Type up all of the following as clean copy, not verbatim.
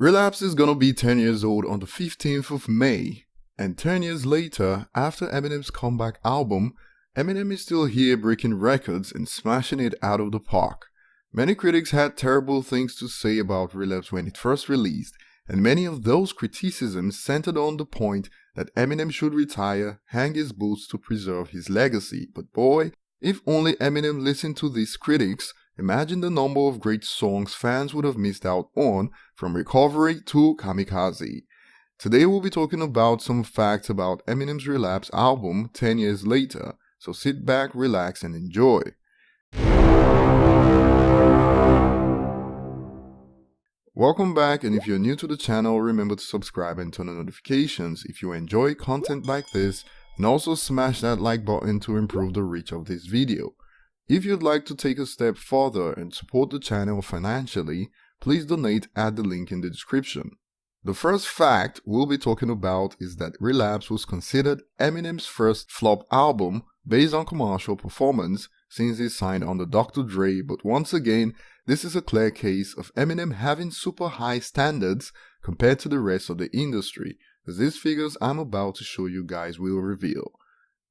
Relapse is gonna be 10 years old on the 15th of May, and 10 years later, after Eminem's comeback album, Eminem is still here breaking records and smashing it out of the park. Many critics had terrible things to say about Relapse when it first released, and many of those criticisms centered on the point that Eminem should retire, hang his boots to preserve his legacy. But boy, if only Eminem listened to these critics, imagine the number of great songs fans would have missed out on, from Recovery to Kamikaze. Today we'll be talking about some facts about Eminem's Relapse album 10 years later, so sit back, relax and enjoy. Welcome back, and if you're new to the channel, remember to subscribe and turn on notifications if you enjoy content like this, and also smash that like button to improve the reach of this video. If you'd like to take a step further and support the channel financially, please donate at the link in the description. The first fact we'll be talking about is that Relapse was considered Eminem's first flop album based on commercial performance since he signed under Dr. Dre, but once again, this is a clear case of Eminem having super high standards compared to the rest of the industry, as these figures I'm about to show you guys will reveal.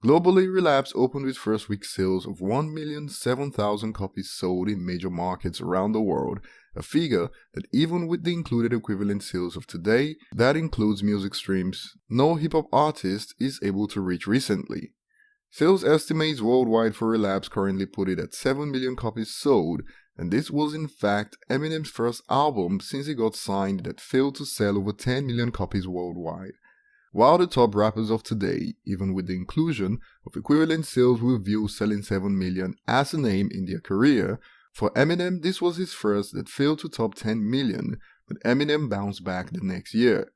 Globally, Relapse opened with first week sales of 1,007,000 copies sold in major markets around the world, a figure that even with the included equivalent sales of today, that includes music streams, no hip-hop artist is able to reach recently. Sales estimates worldwide for Relapse currently put it at 7 million copies sold, and this was in fact Eminem's first album since he got signed that failed to sell over 10 million copies worldwide. While the top rappers of today, even with the inclusion of equivalent sales, will view selling 7 million as a name in their career, for Eminem this was his first that failed to top 10 million, but Eminem bounced back the next year.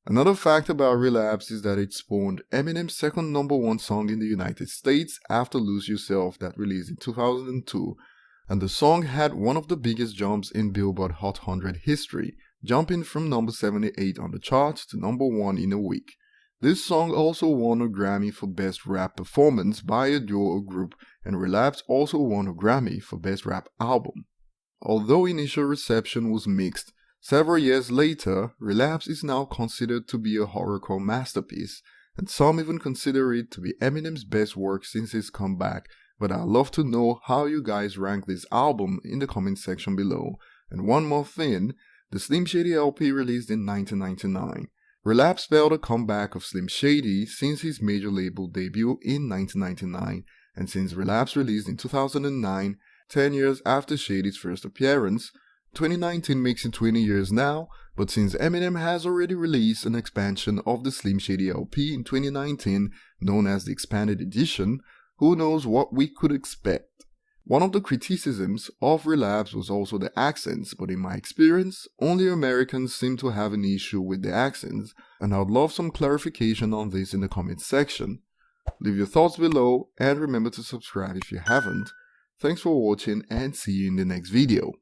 Another fact about Relapse is that it spawned Eminem's second #1 song in the United States after Lose Yourself that released in 2002, and the song had one of the biggest jumps in Billboard Hot 100 history, jumping from number 78 on the charts to #1 in a week. This song also won a Grammy for Best Rap Performance by a duo or group, and Relapse also won a Grammy for Best Rap Album. Although initial reception was mixed, several years later, Relapse is now considered to be a horrorcore masterpiece, and some even consider it to be Eminem's best work since his comeback, but I'd love to know how you guys rank this album in the comment section below. And one more thing, the Slim Shady LP released in 1999. Relapse spelled a comeback of Slim Shady since his major label debut in 1999, and since Relapse released in 2009, 10 years after Shady's first appearance. 2019 makes it 20 years now, but since Eminem has already released an expansion of the Slim Shady LP in 2019, known as the Expanded Edition, who knows what we could expect. One of the criticisms of Relapse was also the accents, but in my experience, only Americans seem to have an issue with the accents, and I would love some clarification on this in the comment section. Leave your thoughts below, and remember to subscribe if you haven't. Thanks for watching, and see you in the next video.